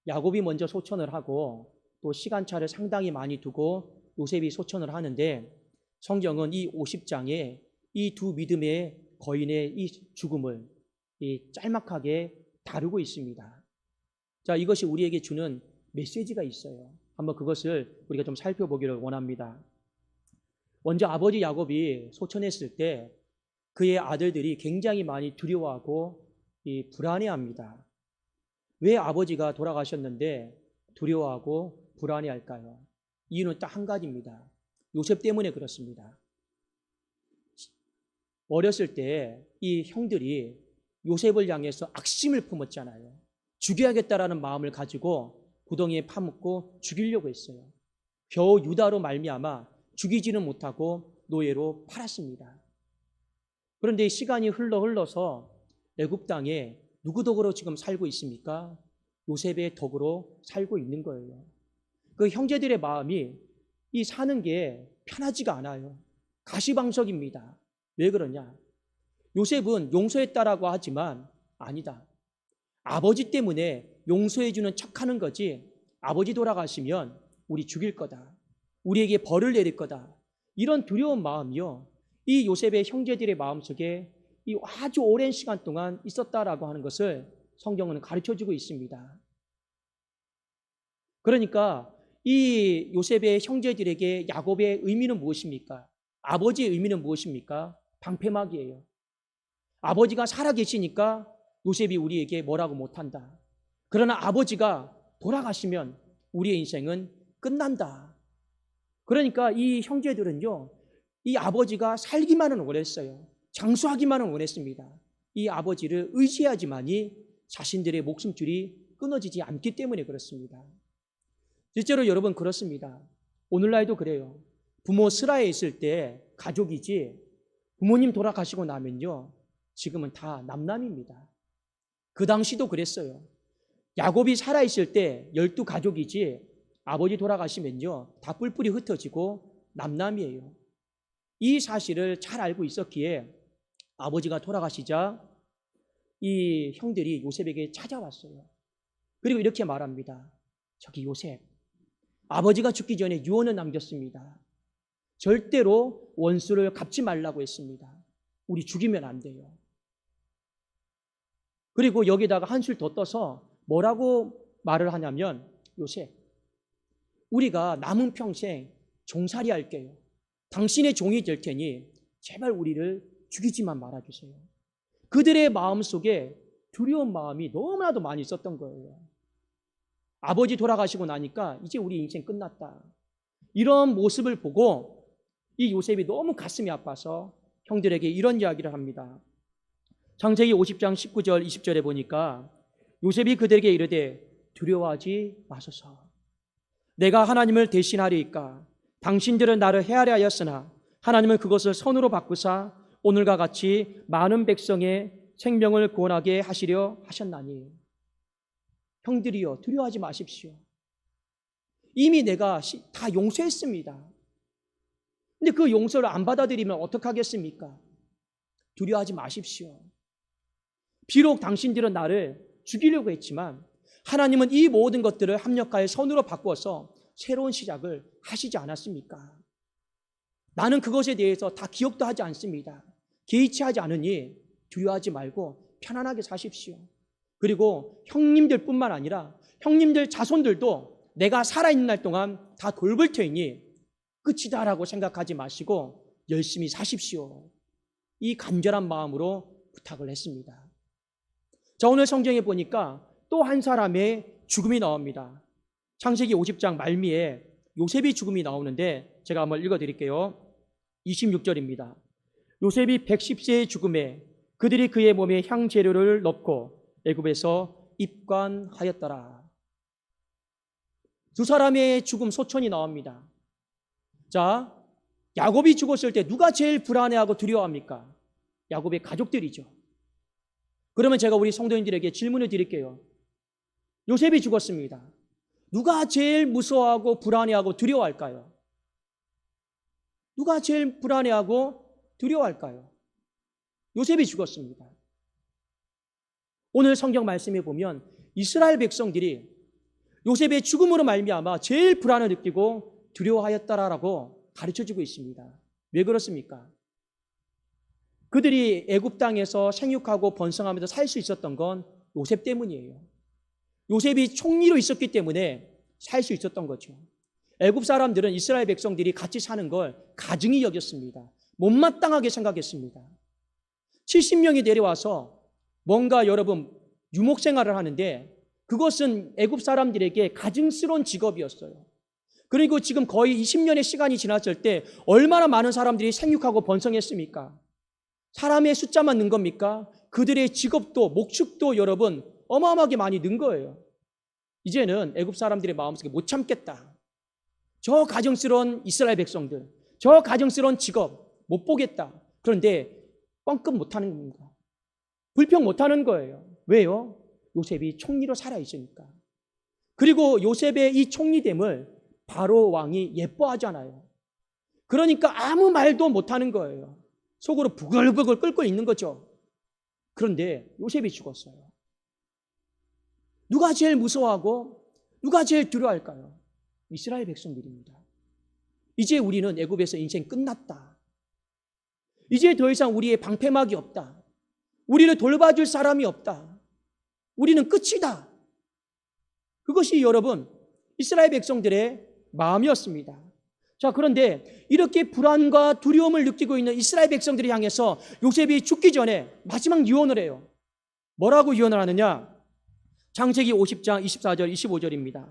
야곱이 먼저 소천을 하고 또 시간차를 상당히 많이 두고 요셉이 소천을 하는데 성경은 이 50장에 이 두 믿음의 거인의 이 죽음을 짤막하게 다루고 있습니다. 자, 이것이 우리에게 주는 메시지가 있어요. 한번 그것을 우리가 좀 살펴보기를 원합니다. 먼저 아버지 야곱이 소천했을 때 그의 아들들이 굉장히 많이 두려워하고 불안해합니다. 왜 아버지가 돌아가셨는데 두려워하고 불안해할까요? 이유는 딱 한 가지입니다. 요셉 때문에 그렇습니다. 어렸을 때 이 형들이 요셉을 향해서 악심을 품었잖아요. 죽여야겠다라는 마음을 가지고 구덩이에 파묻고 죽이려고 했어요. 겨우 유다로 말미암아 죽이지는 못하고 노예로 팔았습니다. 그런데 시간이 흘러서 애굽 땅에 누구 덕으로 지금 살고 있습니까? 요셉의 덕으로 살고 있는 거예요. 그 형제들의 마음이 이 사는 게 편하지가 않아요. 가시방석입니다. 왜 그러냐? 요셉은 용서했다라고 하지만 아니다. 아버지 때문에 용서해주는 척하는 거지 아버지 돌아가시면 우리 죽일 거다. 우리에게 벌을 내릴 거다. 이런 두려운 마음이요. 이 요셉의 형제들의 마음속에 이 아주 오랜 시간 동안 있었다라고 하는 것을 성경은 가르쳐주고 있습니다. 그러니까 이 요셉의 형제들에게 야곱의 의미는 무엇입니까? 아버지의 의미는 무엇입니까? 방패막이에요. 아버지가 살아계시니까 요셉이 우리에게 뭐라고 못한다. 그러나 아버지가 돌아가시면 우리의 인생은 끝난다. 그러니까 이 형제들은요, 이 아버지가 살기만은 원했어요. 장수하기만은 원했습니다. 이 아버지를 의지하지만이 자신들의 목숨줄이 끊어지지 않기 때문에 그렇습니다. 실제로 여러분 그렇습니다. 오늘날도 그래요. 부모 슬하에 있을 때 가족이지 부모님 돌아가시고 나면요, 지금은 다 남남입니다. 그 당시도 그랬어요. 야곱이 살아있을 때 12가족이지 아버지 돌아가시면요, 다 뿔뿔이 흩어지고 남남이에요. 이 사실을 잘 알고 있었기에 아버지가 돌아가시자 이 형들이 요셉에게 찾아왔어요. 그리고 이렇게 말합니다. 저기 요셉, 아버지가 죽기 전에 유언을 남겼습니다. 절대로 원수를 갚지 말라고 했습니다. 우리 죽이면 안 돼요. 그리고 여기다가 한술 더 떠서 뭐라고 말을 하냐면, 요셉, 우리가 남은 평생 종살이 할게요. 당신의 종이 될 테니 제발 우리를 죽이지만 말아주세요. 그들의 마음속에 두려운 마음이 너무나도 많이 있었던 거예요. 아버지 돌아가시고 나니까 이제 우리 인생 끝났다. 이런 모습을 보고 이 요셉이 너무 가슴이 아파서 형들에게 이런 이야기를 합니다. 창세기 50장 19절 20절에 보니까 요셉이 그들에게 이르되 두려워하지 마소서. 내가 하나님을 대신하리이까. 당신들은 나를 헤아려 하였으나 하나님은 그것을 선으로 바꾸사 오늘과 같이 많은 백성의 생명을 구원하게 하시려 하셨나니. 형들이여, 두려워하지 마십시오. 이미 내가 다 용서했습니다. 근데 그 용서를 안 받아들이면 어떡하겠습니까? 두려워하지 마십시오. 비록 당신들은 나를 죽이려고 했지만 하나님은 이 모든 것들을 합력하여 선으로 바꾸어서 새로운 시작을 하시지 않았습니까? 나는 그것에 대해서 다 기억도 하지 않습니다. 개의치 하지 않으니 두려워하지 말고 편안하게 사십시오. 그리고 형님들뿐만 아니라 형님들 자손들도 내가 살아있는 날 동안 다 돌볼 테니 끝이다라고 생각하지 마시고 열심히 사십시오. 이 간절한 마음으로 부탁을 했습니다. 자, 오늘 성경에 보니까 또 한 사람의 죽음이 나옵니다. 창세기 50장 말미에 요셉이 죽음이 나오는데 제가 한번 읽어드릴게요. 26절입니다. 요셉이 110세의 죽음에 그들이 그의 몸에 향재료를 넣고 애굽에서 입관하였더라. 두 사람의 죽음 소천이 나옵니다. 자, 야곱이 죽었을 때 누가 제일 불안해하고 두려워합니까? 야곱의 가족들이죠. 그러면 제가 우리 성도님들에게 질문을 드릴게요. 요셉이 죽었습니다. 누가 제일 무서워하고 불안해하고 두려워할까요? 누가 제일 불안해하고 두려워할까요? 요셉이 죽었습니다. 오늘 성경 말씀에 보면 이스라엘 백성들이 요셉의 죽음으로 말미암아 제일 불안을 느끼고 두려워하였다라고 가르쳐주고 있습니다. 왜 그렇습니까? 그들이 애굽 땅에서 생육하고 번성하면서 살 수 있었던 건 요셉 때문이에요. 요셉이 총리로 있었기 때문에 살 수 있었던 거죠. 애굽 사람들은 이스라엘 백성들이 같이 사는 걸 가증히 여겼습니다. 못마땅하게 생각했습니다. 70명이 내려와서 뭔가 여러분 유목 생활을 하는데 그것은 애굽 사람들에게 가증스러운 직업이었어요. 그리고 지금 거의 20년의 시간이 지났을 때 얼마나 많은 사람들이 생육하고 번성했습니까? 사람의 숫자만 는 겁니까? 그들의 직업도 목축도 여러분 어마어마하게 많이 는 거예요. 이제는 애굽 사람들의 마음속에 못 참겠다. 저 가증스러운 이스라엘 백성들, 저 가증스러운 직업 못 보겠다. 그런데 뻥끗 못하는 겁니다. 불평 못하는 거예요. 왜요? 요셉이 총리로 살아있으니까. 그리고 요셉의 이 총리됨을 바로 왕이 예뻐하잖아요. 그러니까 아무 말도 못하는 거예요. 속으로 부글부글 끓고 있는 거죠. 그런데 요셉이 죽었어요. 누가 제일 무서워하고 누가 제일 두려워할까요? 이스라엘 백성들입니다. 이제 우리는 애굽에서 인생 끝났다. 이제 더 이상 우리의 방패막이 없다. 우리를 돌봐줄 사람이 없다. 우리는 끝이다. 그것이 여러분 이스라엘 백성들의 마음이었습니다. 자, 그런데 이렇게 불안과 두려움을 느끼고 있는 이스라엘 백성들을 향해서 요셉이 죽기 전에 마지막 유언을 해요. 뭐라고 유언을 하느냐? 창세기 50장 24절 25절입니다.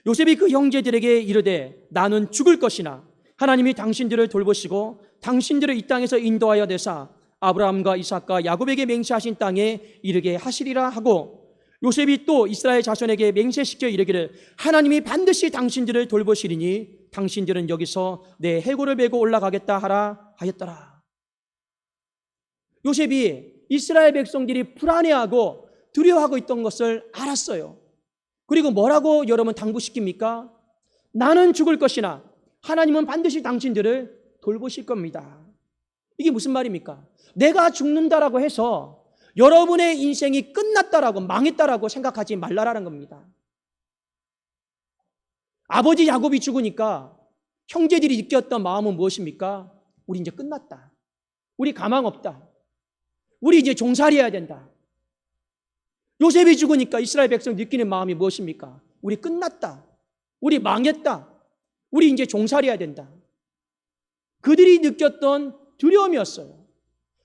요셉이 그 형제들에게 이르되 나는 죽을 것이나 하나님이 당신들을 돌보시고 당신들을 이 땅에서 인도하여 내사 아브라함과 이삭과 야곱에게 맹세하신 땅에 이르게 하시리라 하고, 요셉이 또 이스라엘 자손에게 맹세시켜 이르기를 하나님이 반드시 당신들을 돌보시리니 당신들은 여기서 내 해골을 메고 올라가겠다 하라 하였더라. 요셉이 이스라엘 백성들이 불안해하고 두려워하고 있던 것을 알았어요. 그리고 뭐라고 여러분 당부시킵니까? 나는 죽을 것이나 하나님은 반드시 당신들을 돌보실 겁니다. 이게 무슨 말입니까? 내가 죽는다라고 해서 여러분의 인생이 끝났다라고 망했다라고 생각하지 말라라는 겁니다. 아버지 야곱이 죽으니까 형제들이 느꼈던 마음은 무엇입니까? 우리 이제 끝났다. 우리 가망 없다. 우리 이제 종살이해야 된다. 요셉이 죽으니까 이스라엘 백성 느끼는 마음이 무엇입니까? 우리 끝났다. 우리 망했다. 우리 이제 종살이해야 된다. 그들이 느꼈던 두려움이었어요.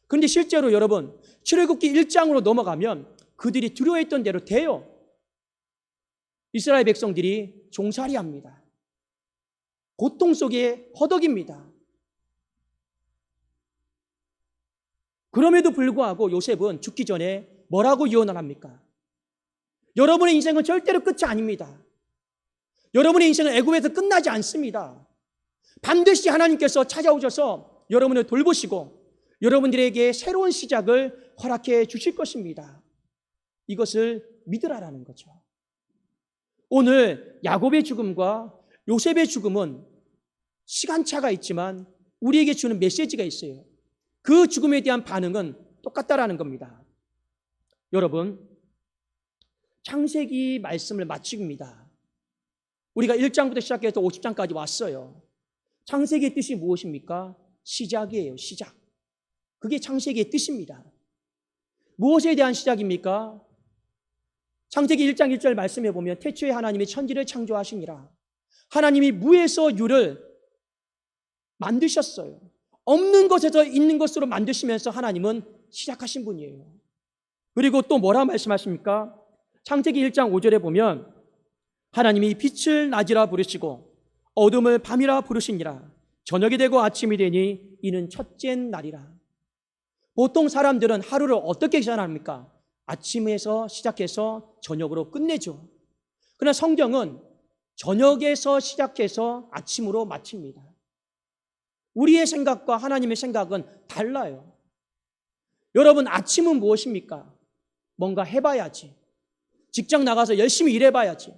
그런데 실제로 여러분 출애굽기 1장으로 넘어가면 그들이 두려워했던 대로 돼요. 이스라엘 백성들이 종살이합니다. 고통 속에 허덕입니다. 그럼에도 불구하고 요셉은 죽기 전에 뭐라고 유언을 합니까? 여러분의 인생은 절대로 끝이 아닙니다. 여러분의 인생은 애굽에서 끝나지 않습니다. 반드시 하나님께서 찾아오셔서 여러분을 돌보시고 여러분들에게 새로운 시작을 허락해 주실 것입니다. 이것을 믿으라라는 거죠. 오늘 야곱의 죽음과 요셉의 죽음은 시간차가 있지만 우리에게 주는 메시지가 있어요. 그 죽음에 대한 반응은 똑같다라는 겁니다. 여러분, 창세기 말씀을 마칩니다. 우리가 1장부터 시작해서 50장까지 왔어요. 창세기의 뜻이 무엇입니까? 시작이에요. 시작. 그게 창세기의 뜻입니다. 무엇에 대한 시작입니까? 창세기 1장 1절 말씀해 보면 태초에 하나님이 천지를 창조하시니라. 하나님이 무에서 유를 만드셨어요. 없는 것에서 있는 것으로 만드시면서 하나님은 시작하신 분이에요. 그리고 또 뭐라 말씀하십니까? 창세기 1장 5절에 보면 하나님이 빛을 낮이라 부르시고 어둠을 밤이라 부르시니라. 저녁이 되고 아침이 되니 이는 첫째 날이라. 보통 사람들은 하루를 어떻게 시작합니까? 아침에서 시작해서 저녁으로 끝내죠. 그러나 성경은 저녁에서 시작해서 아침으로 마칩니다. 우리의 생각과 하나님의 생각은 달라요. 여러분, 아침은 무엇입니까? 뭔가 해봐야지. 직장 나가서 열심히 일해봐야지.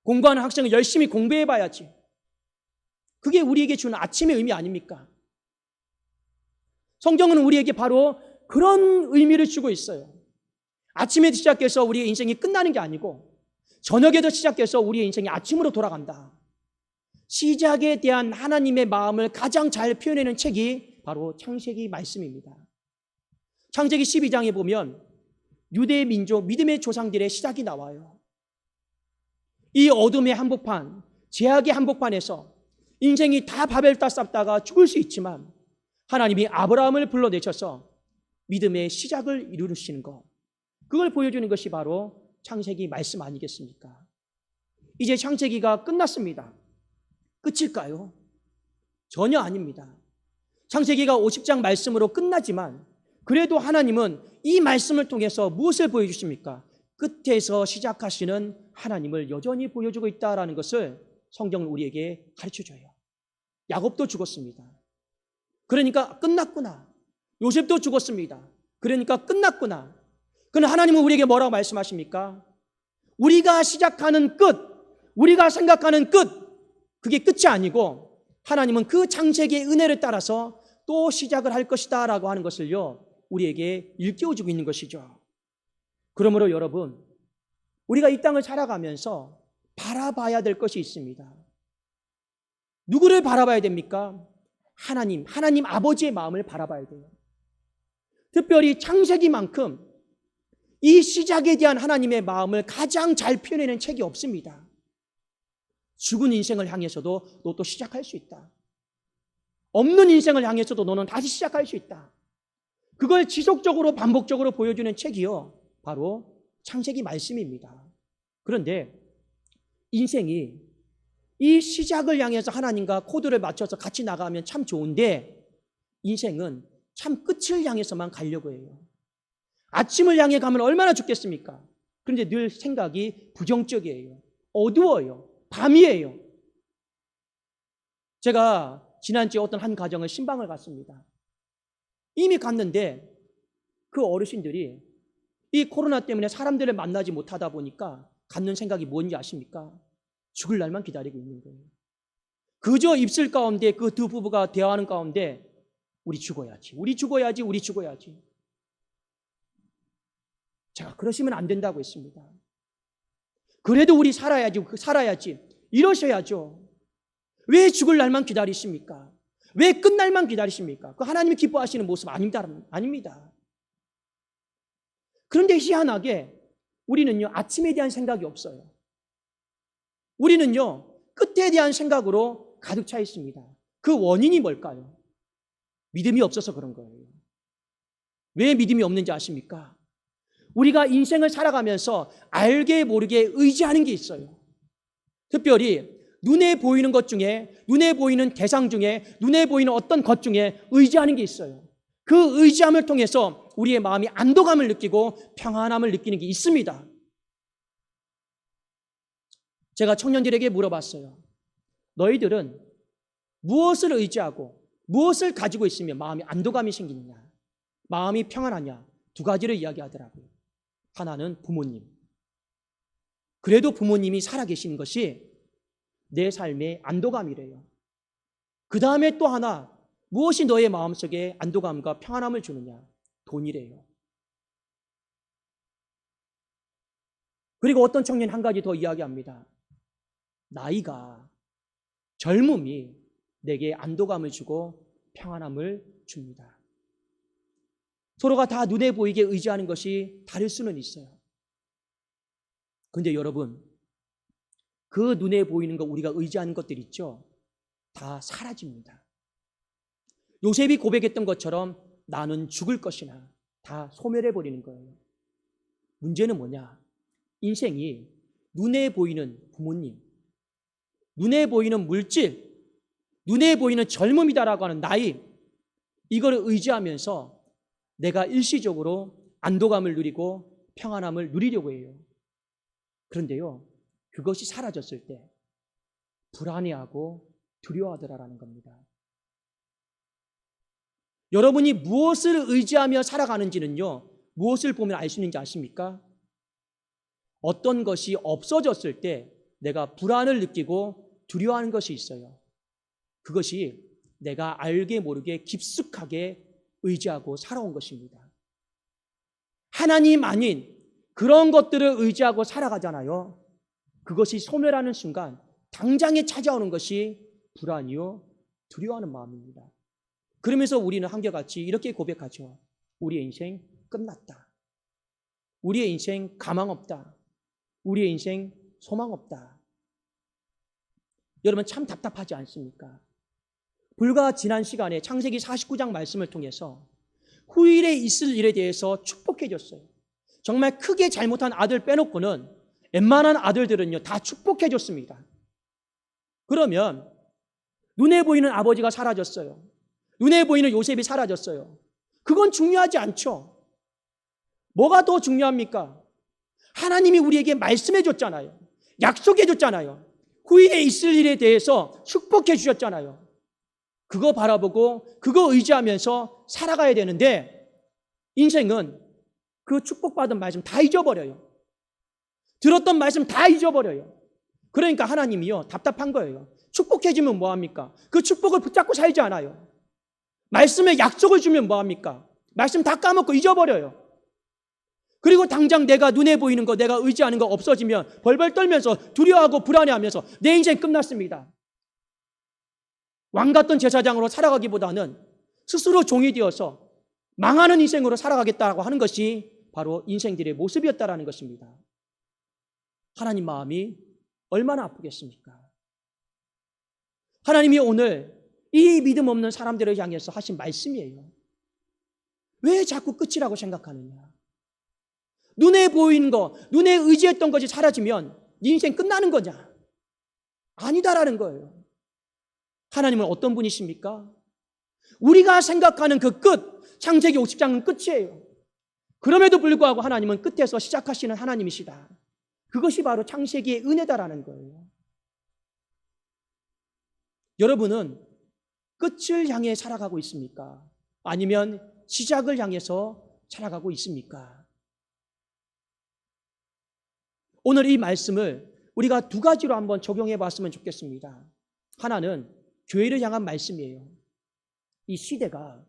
공부하는 학생은 열심히 공부해봐야지. 그게 우리에게 주는 아침의 의미 아닙니까? 성경은 우리에게 바로 그런 의미를 주고 있어요. 아침에 시작해서 우리의 인생이 끝나는 게 아니고 저녁에도 시작해서 우리의 인생이 아침으로 돌아간다. 시작에 대한 하나님의 마음을 가장 잘 표현하는 책이 바로 창세기 말씀입니다. 창세기 12장에 보면 유대 민족, 믿음의 조상들의 시작이 나와요. 이 어둠의 한복판, 죄악의 한복판에서 인생이 다 바벨탑 쌓다가 죽을 수 있지만 하나님이 아브라함을 불러내셔서 믿음의 시작을 이루시는 것, 그걸 보여주는 것이 바로 창세기 말씀 아니겠습니까? 이제 창세기가 끝났습니다. 끝일까요? 전혀 아닙니다. 창세기가 50장 말씀으로 끝나지만 그래도 하나님은 이 말씀을 통해서 무엇을 보여주십니까? 끝에서 시작하시는 하나님을 여전히 보여주고 있다는 것을 성경은 우리에게 가르쳐줘요. 야곱도 죽었습니다. 그러니까 끝났구나. 요셉도 죽었습니다. 그러니까 끝났구나. 그러나 하나님은 우리에게 뭐라고 말씀하십니까? 우리가 시작하는 끝, 우리가 생각하는 끝, 그게 끝이 아니고 하나님은 그 창세기의 은혜를 따라서 또 시작을 할 것이다 라고 하는 것을요, 우리에게 일깨워주고 있는 것이죠. 그러므로 여러분, 우리가 이 땅을 살아가면서 바라봐야 될 것이 있습니다. 누구를 바라봐야 됩니까? 하나님 아버지의 마음을 바라봐야 돼요. 특별히 창세기만큼 이 시작에 대한 하나님의 마음을 가장 잘 표현하는 책이 없습니다. 죽은 인생을 향해서도 너 또 시작할 수 있다. 없는 인생을 향해서도 너는 다시 시작할 수 있다. 그걸 지속적으로 반복적으로 보여주는 책이요, 바로 창세기 말씀입니다. 그런데 인생이 이 시작을 향해서 하나님과 코드를 맞춰서 같이 나가면 참 좋은데 인생은 참 끝을 향해서만 가려고 해요. 아침을 향해 가면 얼마나 좋겠습니까? 그런데 늘 생각이 부정적이에요. 어두워요. 밤이에요. 제가 지난주에 어떤 한 가정을 신방을 갔습니다. 이미 갔는데 그 어르신들이 이 코로나 때문에 사람들을 만나지 못하다 보니까 갖는 생각이 뭔지 아십니까? 죽을 날만 기다리고 있는 거예요. 그저 입술 가운데 그 두 부부가 대화하는 가운데 우리 죽어야지, 우리 죽어야지, 우리 죽어야지. 제가 그러시면 안 된다고 했습니다. 그래도 우리 살아야지 이러셔야죠. 왜 죽을 날만 기다리십니까? 왜 끝날만 기다리십니까? 그 하나님이 기뻐하시는 모습 아닙니다. 그런데 희한하게 우리는요, 아침에 대한 생각이 없어요. 우리는요, 끝에 대한 생각으로 가득 차 있습니다. 그 원인이 뭘까요? 믿음이 없어서 그런 거예요. 왜 믿음이 없는지 아십니까? 우리가 인생을 살아가면서 알게 모르게 의지하는 게 있어요. 특별히 눈에 보이는 것 중에, 눈에 보이는 대상 중에, 눈에 보이는 어떤 것 중에 의지하는 게 있어요. 그 의지함을 통해서 우리의 마음이 안도감을 느끼고 평안함을 느끼는 게 있습니다. 제가 청년들에게 물어봤어요. 너희들은 무엇을 의지하고 무엇을 가지고 있으면 마음이 안도감이 생기느냐, 마음이 평안하냐, 두 가지를 이야기하더라고요. 하나는 부모님. 그래도 부모님이 살아계시는 것이 내 삶의 안도감이래요. 그 다음에 또 하나, 무엇이 너의 마음속에 안도감과 평안함을 주느냐? 돈이래요. 그리고 어떤 청년 한 가지 더 이야기합니다. 나이가, 젊음이 내게 안도감을 주고 평안함을 줍니다. 서로가 다 눈에 보이게 의지하는 것이 다를 수는 있어요. 그런데 여러분, 그 눈에 보이는 거, 우리가 의지하는 것들 있죠? 다 사라집니다. 요셉이 고백했던 것처럼 나는 죽을 것이나 다 소멸해버리는 거예요. 문제는 뭐냐? 인생이 눈에 보이는 부모님, 눈에 보이는 물질, 눈에 보이는 젊음이다라고 하는 나이, 이거를 의지하면서 내가 일시적으로 안도감을 누리고 평안함을 누리려고 해요. 그런데요, 그것이 사라졌을 때 불안해하고 두려워하더라라는 겁니다. 여러분이 무엇을 의지하며 살아가는지는요, 무엇을 보면 알 수 있는지 아십니까? 어떤 것이 없어졌을 때 내가 불안을 느끼고 두려워하는 것이 있어요. 그것이 내가 알게 모르게 깊숙하게 의지하고 살아온 것입니다. 하나님 아닌 그런 것들을 의지하고 살아가잖아요. 그것이 소멸하는 순간 당장에 찾아오는 것이 불안이요 두려워하는 마음입니다. 그러면서 우리는 한결같이 이렇게 고백하죠. 우리의 인생 끝났다. 우리의 인생 가망 없다. 우리의 인생 소망 없다. 여러분 참 답답하지 않습니까? 불과 지난 시간에 창세기 49장 말씀을 통해서 후일에 있을 일에 대해서 축복해 줬어요. 정말 크게 잘못한 아들 빼놓고는 웬만한 아들들은요 다 축복해 줬습니다. 그러면 눈에 보이는 아버지가 사라졌어요. 눈에 보이는 요셉이 사라졌어요. 그건 중요하지 않죠. 뭐가 더 중요합니까? 하나님이 우리에게 말씀해 줬잖아요. 약속해 줬잖아요. 후일에 있을 일에 대해서 축복해 주셨잖아요. 그거 바라보고 그거 의지하면서 살아가야 되는데 인생은 그 축복받은 말씀 다 잊어버려요. 들었던 말씀 다 잊어버려요. 그러니까 하나님이요 답답한 거예요. 축복해 주면 뭐합니까? 그 축복을 붙잡고 살지 않아요. 말씀에 약속을 주면 뭐합니까? 말씀 다 까먹고 잊어버려요. 그리고 당장 내가 눈에 보이는 거, 내가 의지하는 거 없어지면 벌벌 떨면서 두려워하고 불안해하면서 내 인생 끝났습니다. 왕 같던 제사장으로 살아가기보다는 스스로 종이 되어서 망하는 인생으로 살아가겠다고 하는 것이 바로 인생들의 모습이었다라는 것입니다. 하나님 마음이 얼마나 아프겠습니까? 하나님이 오늘 이 믿음 없는 사람들을 향해서 하신 말씀이에요. 왜 자꾸 끝이라고 생각하느냐? 눈에 보이는 거, 눈에 의지했던 것이 사라지면 네 인생 끝나는 거냐? 아니다라는 거예요. 하나님은 어떤 분이십니까? 우리가 생각하는 그 끝, 창세기 50장은 끝이에요. 그럼에도 불구하고 하나님은 끝에서 시작하시는 하나님이시다. 그것이 바로 창세기의 은혜다라는 거예요. 여러분은 끝을 향해 살아가고 있습니까? 아니면 시작을 향해서 살아가고 있습니까? 오늘 이 말씀을 우리가 두 가지로 한번 적용해 봤으면 좋겠습니다. 하나는 교회를 향한 말씀이에요. 이 시대가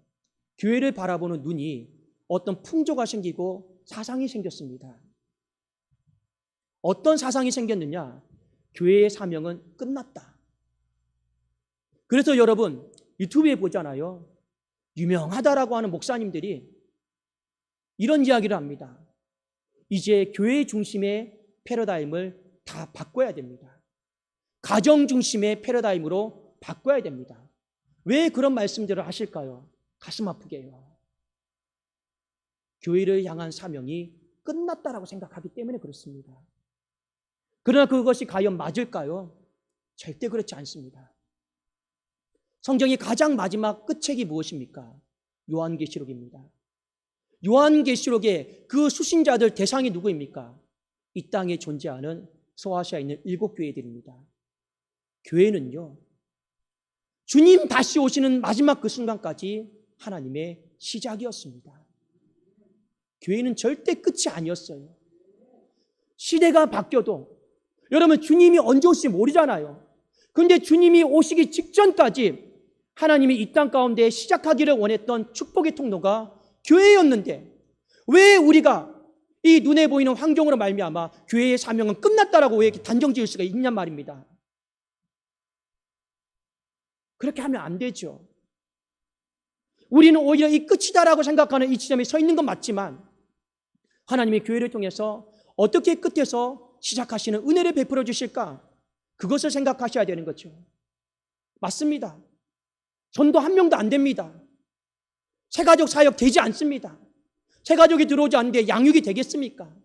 교회를 바라보는 눈이 어떤 풍조가 생기고 사상이 생겼습니다. 어떤 사상이 생겼느냐? 교회의 사명은 끝났다. 그래서 여러분 유튜브에 보잖아요. 유명하다라고 하는 목사님들이 이런 이야기를 합니다. 이제 교회 중심의 패러다임을 다 바꿔야 됩니다. 가정 중심의 패러다임으로 바꿔야 됩니다. 왜 그런 말씀들을 하실까요? 가슴 아프게 해요. 교회를 향한 사명이 끝났다라고 생각하기 때문에 그렇습니다. 그러나 그것이 과연 맞을까요? 절대 그렇지 않습니다. 성경의 가장 마지막 끝책이 무엇입니까? 요한계시록입니다. 요한계시록의 그 수신자들 대상이 누구입니까? 이 땅에 존재하는 소아시아에 있는 7교회들입니다. 교회는요, 주님 다시 오시는 마지막 그 순간까지 하나님의 시작이었습니다. 교회는 절대 끝이 아니었어요. 시대가 바뀌어도 여러분 주님이 언제 오실지 모르잖아요. 그런데 주님이 오시기 직전까지 하나님이 이 땅 가운데 시작하기를 원했던 축복의 통로가 교회였는데 왜 우리가 이 눈에 보이는 환경으로 말미암아 교회의 사명은 끝났다라고 왜 이렇게 단정 지을 수가 있냔 말입니다. 그렇게 하면 안 되죠. 우리는 오히려 이 끝이다라고 생각하는 이 지점에 서 있는 건 맞지만 하나님의 교회를 통해서 어떻게 끝에서 시작하시는 은혜를 베풀어 주실까? 그것을 생각하셔야 되는 거죠. 맞습니다. 전도 한 명도 안 됩니다. 새가족 사역 되지 않습니다. 새가족이 들어오지 않는데 양육이 되겠습니까?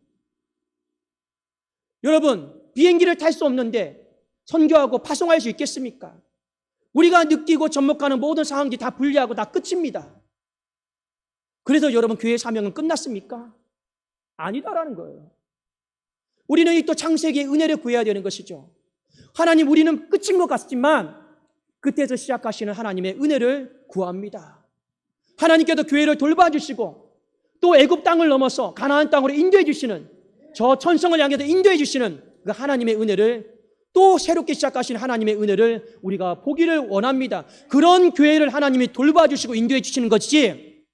여러분, 비행기를 탈 수 없는데 선교하고 파송할 수 있겠습니까? 우리가 느끼고 접목하는 모든 상황들이 다 분리하고 다 끝입니다. 그래서 여러분 교회의 사명은 끝났습니까? 아니다라는 거예요. 우리는 이 또 창세기의 은혜를 구해야 되는 것이죠. 하나님, 우리는 끝인 것 같지만 그때서 시작하시는 하나님의 은혜를 구합니다. 하나님께서 교회를 돌봐주시고 또 애굽 땅을 넘어서 가나안 땅으로 인도해 주시는, 저 천성을 향해서 인도해 주시는 그 하나님의 은혜를, 또 새롭게 시작하신 하나님의 은혜를 우리가 보기를 원합니다. 그런 교회를 하나님이 돌봐주시고 인도해 주시는 것이지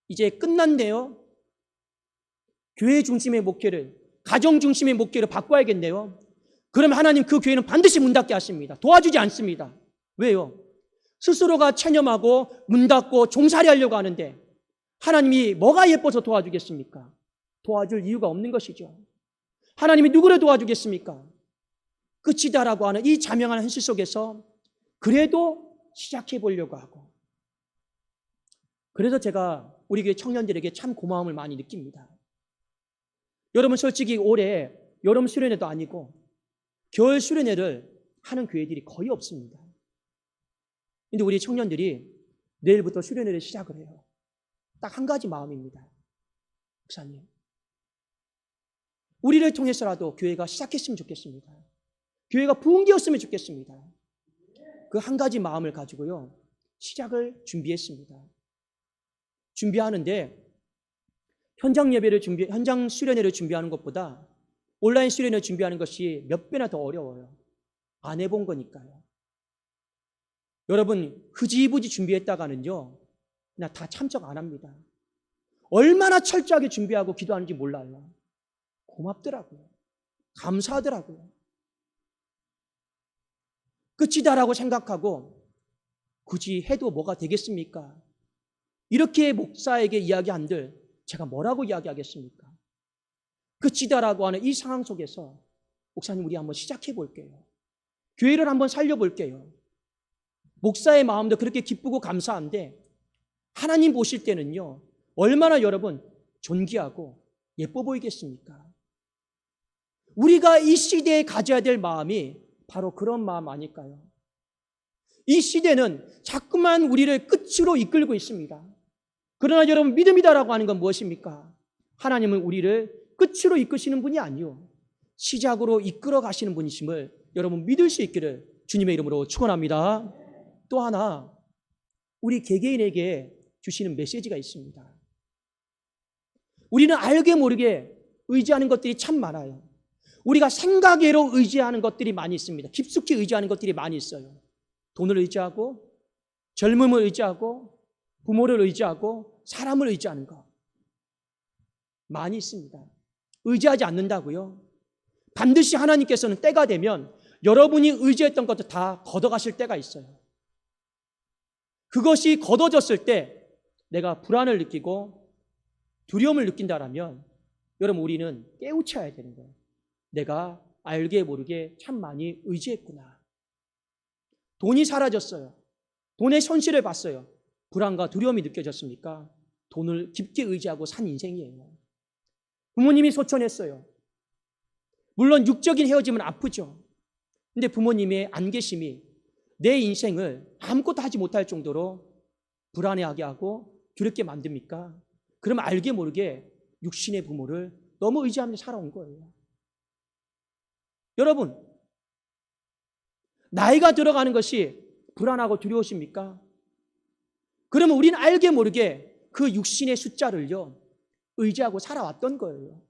이제 끝난대요. 교회 중심의 목회를 가정 중심의 목회로 바꿔야겠네요. 그러면 하나님 그 교회는 반드시 문 닫게 하십니다. 도와주지 않습니다. 왜요? 스스로가 체념하고 문 닫고 종살이 하려고 하는데 하나님이 뭐가 예뻐서 도와주겠습니까? 도와줄 이유가 없는 것이죠. 하나님이 누구를 도와주겠습니까? 끝이다라고 하는 이 자명한 현실 속에서 그래도 시작해 보려고 하고, 그래서 제가 우리 교회 청년들에게 참 고마움을 많이 느낍니다. 여러분, 솔직히 올해 여름 수련회도 아니고 겨울 수련회를 하는 교회들이 거의 없습니다. 근데 우리 청년들이 내일부터 수련회를 시작을 해요. 딱 한 가지 마음입니다. 목사님, 우리를 통해서라도 교회가 시작했으면 좋겠습니다. 교회가 부흥되었으면 좋겠습니다. 그 한 가지 마음을 가지고요, 시작을 준비했습니다. 준비하는데 현장 수련회를 준비하는 것보다 온라인 수련회를 준비하는 것이 몇 배나 더 어려워요. 안 해본 거니까요. 여러분, 흐지부지 준비했다가는요, 그냥 다 참석 안 합니다. 얼마나 철저하게 준비하고 기도하는지 몰라요. 고맙더라고요. 감사하더라고요. 끝이다라고 생각하고 굳이 해도 뭐가 되겠습니까? 이렇게 목사에게 이야기한들 제가 뭐라고 이야기하겠습니까? 끝이다라고 하는 이 상황 속에서 목사님, 우리 한번 시작해 볼게요. 교회를 한번 살려볼게요. 목사의 마음도 그렇게 기쁘고 감사한데 하나님 보실 때는요, 얼마나 여러분 존귀하고 예뻐 보이겠습니까? 우리가 이 시대에 가져야 될 마음이 바로 그런 마음 아닐까요? 이 시대는 자꾸만 우리를 끝으로 이끌고 있습니다. 그러나 여러분, 믿음이다라고 하는 건 무엇입니까? 하나님은 우리를 끝으로 이끄시는 분이 아니요, 시작으로 이끌어 가시는 분이심을 여러분 믿을 수 있기를 주님의 이름으로 축원합니다. 또 하나, 우리 개개인에게 주시는 메시지가 있습니다. 우리는 알게 모르게 의지하는 것들이 참 많아요. 우리가 생각외로 의지하는 것들이 많이 있습니다. 깊숙이 의지하는 것들이 많이 있어요. 돈을 의지하고, 젊음을 의지하고, 부모를 의지하고, 사람을 의지하는 것 많이 있습니다. 의지하지 않는다고요? 반드시 하나님께서는 때가 되면 여러분이 의지했던 것도 다 걷어가실 때가 있어요. 그것이 걷어졌을 때 내가 불안을 느끼고 두려움을 느낀다라면 여러분, 우리는 깨우쳐야 되는 거예요. 내가 알게 모르게 참 많이 의지했구나. 돈이 사라졌어요. 돈의 손실을 봤어요. 불안과 두려움이 느껴졌습니까? 돈을 깊게 의지하고 산 인생이에요. 부모님이 소천했어요. 물론 육적인 헤어짐은 아프죠. 근데 부모님의 안 계심이 내 인생을 아무것도 하지 못할 정도로 불안해하게 하고 두렵게 만듭니까? 그러면 알게 모르게 육신의 부모를 너무 의지하면서 살아온 거예요. 여러분, 나이가 들어가는 것이 불안하고 두려우십니까? 그러면 우리는 알게 모르게 그 육신의 숫자를요, 의지하고 살아왔던 거예요.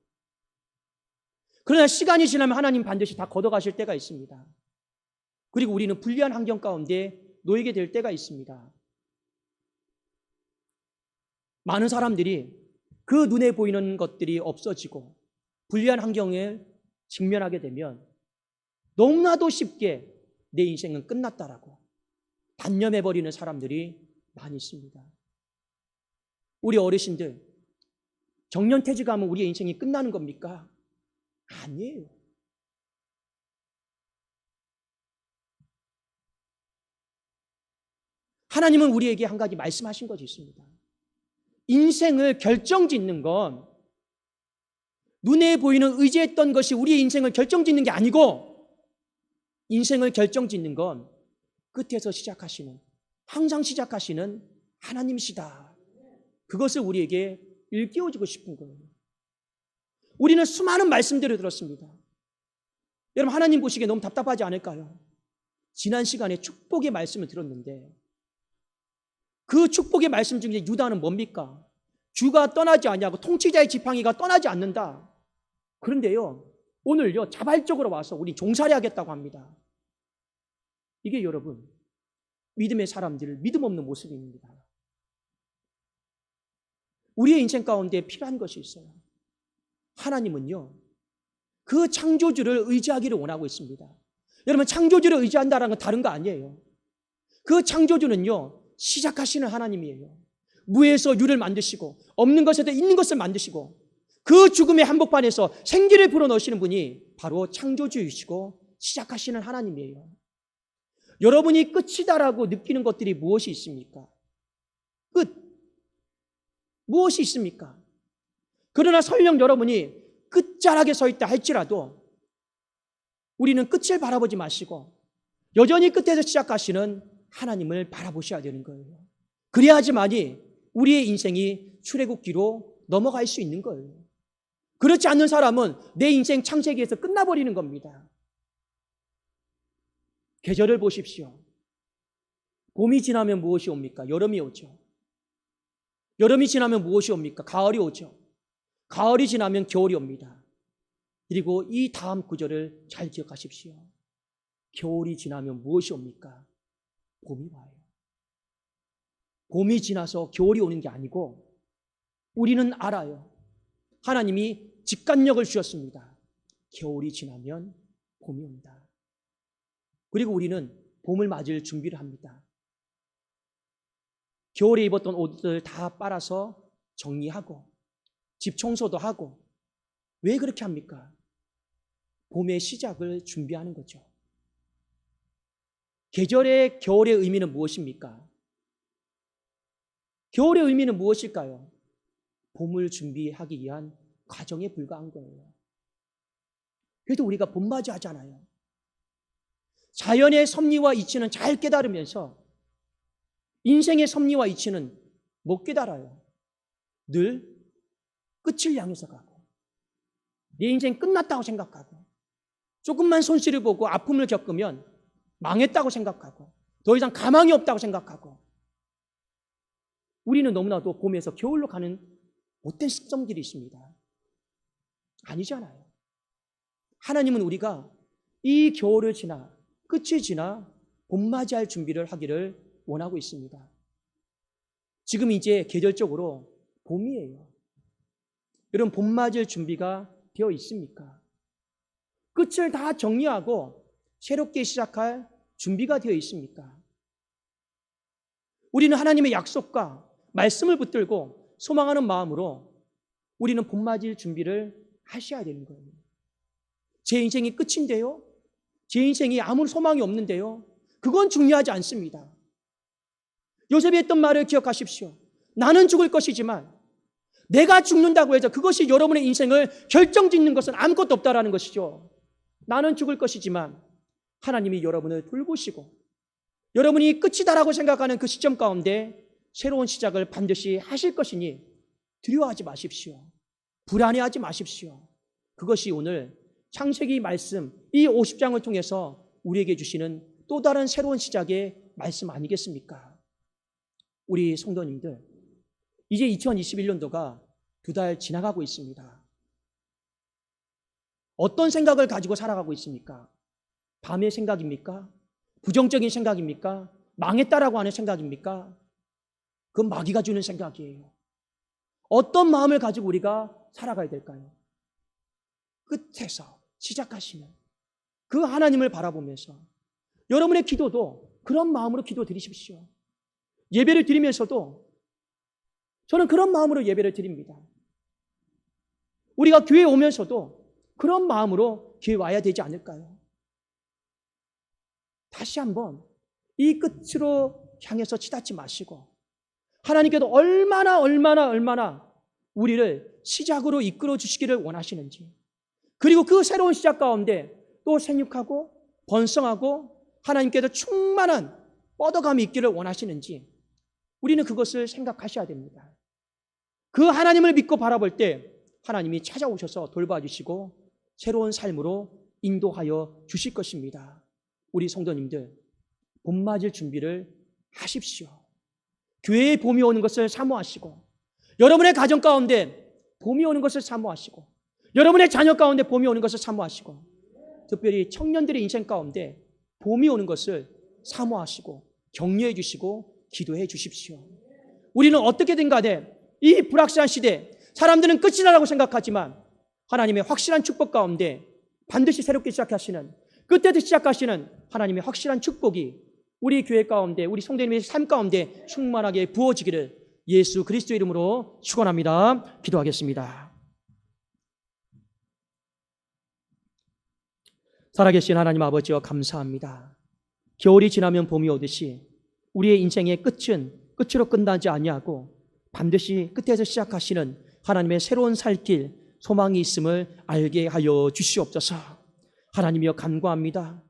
그러나 시간이 지나면 하나님 반드시 다 걷어가실 때가 있습니다. 그리고 우리는 불리한 환경 가운데 놓이게 될 때가 있습니다. 많은 사람들이 그 눈에 보이는 것들이 없어지고 불리한 환경에 직면하게 되면 너무나도 쉽게 내 인생은 끝났다라고 단념해버리는 사람들이 많이 있습니다. 우리 어르신들, 정년퇴직하면 우리의 인생이 끝나는 겁니까? 아니에요. 하나님은 우리에게 한 가지 말씀하신 것이 있습니다. 인생을 결정짓는 건 눈에 보이는 의지했던 것이 우리의 인생을 결정짓는 게 아니고, 인생을 결정짓는 건 끝에서 시작하시는, 항상 시작하시는 하나님이시다. 그것을 우리에게 일깨워주고 싶은 거예요. 우리는 수많은 말씀들을 들었습니다. 여러분, 하나님 보시기에 너무 답답하지 않을까요? 지난 시간에 축복의 말씀을 들었는데 그 축복의 말씀 중에 유다는 뭡니까? 주가 떠나지 아니하고 통치자의 지팡이가 떠나지 않는다. 그런데요, 오늘요, 자발적으로 와서 우리 종살이 하겠다고 합니다. 이게 여러분, 믿음의 사람들 믿음 없는 모습입니다. 우리의 인생 가운데 필요한 것이 있어요. 하나님은요, 그 창조주를 의지하기를 원하고 있습니다. 여러분, 창조주를 의지한다는 건 다른 거 아니에요. 그 창조주는요, 시작하시는 하나님이에요. 무에서 유를 만드시고 없는 것에서 있는 것을 만드시고 그 죽음의 한복판에서 생기를 불어넣으시는 분이 바로 창조주이시고 시작하시는 하나님이에요. 여러분이 끝이다라고 느끼는 것들이 무엇이 있습니까? 끝. 무엇이 있습니까? 그러나 설령 여러분이 끝자락에 서 있다 할지라도 우리는 끝을 바라보지 마시고 여전히 끝에서 시작하시는 하나님을 바라보셔야 되는 거예요. 그래야지만이 우리의 인생이 출애굽기로 넘어갈 수 있는 거예요. 그렇지 않는 사람은 내 인생 창세기에서 끝나버리는 겁니다. 계절을 보십시오. 봄이 지나면 무엇이 옵니까? 여름이 오죠. 여름이 지나면 무엇이 옵니까? 가을이 오죠. 가을이 지나면 겨울이 옵니다. 그리고 이 다음 구절을 잘 기억하십시오. 겨울이 지나면 무엇이 옵니까? 봄이 와요. 봄이 지나서 겨울이 오는 게 아니고 우리는 알아요. 하나님이 직관력을 주셨습니다. 겨울이 지나면 봄이 온다. 그리고 우리는 봄을 맞을 준비를 합니다. 겨울에 입었던 옷들 다 빨아서 정리하고 집 청소도 하고. 왜 그렇게 합니까? 봄의 시작을 준비하는 거죠. 계절의 겨울의 의미는 무엇입니까? 겨울의 의미는 무엇일까요? 봄을 준비하기 위한 과정에 불과한 거예요. 그래도 우리가 봄맞이 하잖아요. 자연의 섭리와 이치는 잘 깨달으면서 인생의 섭리와 이치는 못 깨달아요. 늘 끝을 향해서 가고 내 인생 끝났다고 생각하고 조금만 손실을 보고 아픔을 겪으면 망했다고 생각하고 더 이상 가망이 없다고 생각하고 우리는 너무나도 봄에서 겨울로 가는 못된 습성들이 있습니다. 아니잖아요. 하나님은 우리가 이 겨울을 지나 끝이 지나 봄맞이할 준비를 하기를 원하고 있습니다. 지금 이제 계절적으로 봄이에요. 여러분, 봄맞이할 준비가 되어 있습니까? 끝을 다 정리하고 새롭게 시작할 준비가 되어 있습니까? 우리는 하나님의 약속과 말씀을 붙들고 소망하는 마음으로 우리는 봄맞이할 준비를 하셔야 되는 거예요. 제 인생이 끝인데요? 제 인생이 아무 소망이 없는데요? 그건 중요하지 않습니다. 요셉이 했던 말을 기억하십시오. 나는 죽을 것이지만 내가 죽는다고 해서 그것이 여러분의 인생을 결정짓는 것은 아무것도 없다라는 것이죠. 나는 죽을 것이지만 하나님이 여러분을 돌보시고 여러분이 끝이다라고 생각하는 그 시점 가운데 새로운 시작을 반드시 하실 것이니 두려워하지 마십시오. 불안해하지 마십시오. 그것이 오늘 창세기 말씀 이 50장을 통해서 우리에게 주시는 또 다른 새로운 시작의 말씀 아니겠습니까? 우리 성도님들, 이제 2021년도가 2달 지나가고 있습니다. 어떤 생각을 가지고 살아가고 있습니까? 밤의 생각입니까? 부정적인 생각입니까? 망했다라고 하는 생각입니까? 그건 마귀가 주는 생각이에요. 어떤 마음을 가지고 우리가 살아가야 될까요? 끝에서 시작하시는 그 하나님을 바라보면서 여러분의 기도도 그런 마음으로 기도 드리십시오. 예배를 드리면서도 저는 그런 마음으로 예배를 드립니다. 우리가 교회에 오면서도 그런 마음으로 교회에 와야 되지 않을까요? 다시 한번 이 끝으로 향해서 치닫지 마시고 하나님께도 얼마나 우리를 시작으로 이끌어 주시기를 원하시는지, 그리고 그 새로운 시작 가운데 또 생육하고 번성하고 하나님께도 충만한 뻗어감이 있기를 원하시는지 우리는 그것을 생각하셔야 됩니다. 그 하나님을 믿고 바라볼 때 하나님이 찾아오셔서 돌봐주시고 새로운 삶으로 인도하여 주실 것입니다. 우리 성도님들, 봄맞을 준비를 하십시오. 교회에 봄이 오는 것을 사모하시고 여러분의 가정 가운데 봄이 오는 것을 사모하시고 여러분의 자녀 가운데 봄이 오는 것을 사모하시고 특별히 청년들의 인생 가운데 봄이 오는 것을 사모하시고 격려해 주시고 기도해 주십시오. 우리는 어떻게든 간에 이 불확실한 시대, 사람들은 끝이라고 생각하지만 하나님의 확실한 축복 가운데 반드시 새롭게 시작하시는, 그때도 시작하시는 하나님의 확실한 축복이 우리 교회 가운데, 우리 성도님의 삶 가운데 충만하게 부어지기를 예수 그리스도의 이름으로 축원합니다. 기도하겠습니다. 살아계신 하나님 아버지여, 감사합니다. 겨울이 지나면 봄이 오듯이 우리의 인생의 끝은 끝으로 끝나지 아니하고 반드시 끝에서 시작하시는 하나님의 새로운 살길, 소망이 있음을 알게 하여 주시옵소서. 하나님이여, 간구합니다.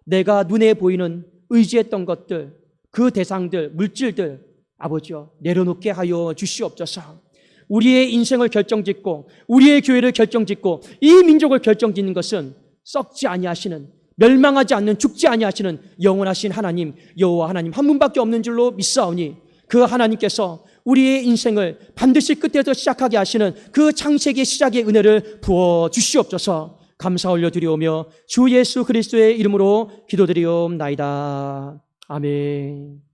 내가 눈에 보이는 의지했던 것들, 그 대상들, 물질들, 아버지여, 내려놓게 하여 주시옵소서. 우리의 인생을 결정짓고 우리의 교회를 결정짓고 이 민족을 결정짓는 것은 썩지 아니하시는, 멸망하지 않는, 죽지 아니하시는 영원하신 하나님, 여호와 하나님 한 분밖에 없는 줄로 믿사오니 그 하나님께서 우리의 인생을 반드시 끝에서 시작하게 하시는 그 창세기의 시작의 은혜를 부어 주시옵소서. 감사 올려드리오며 주 예수 그리스도의 이름으로 기도드리옵나이다. 아멘.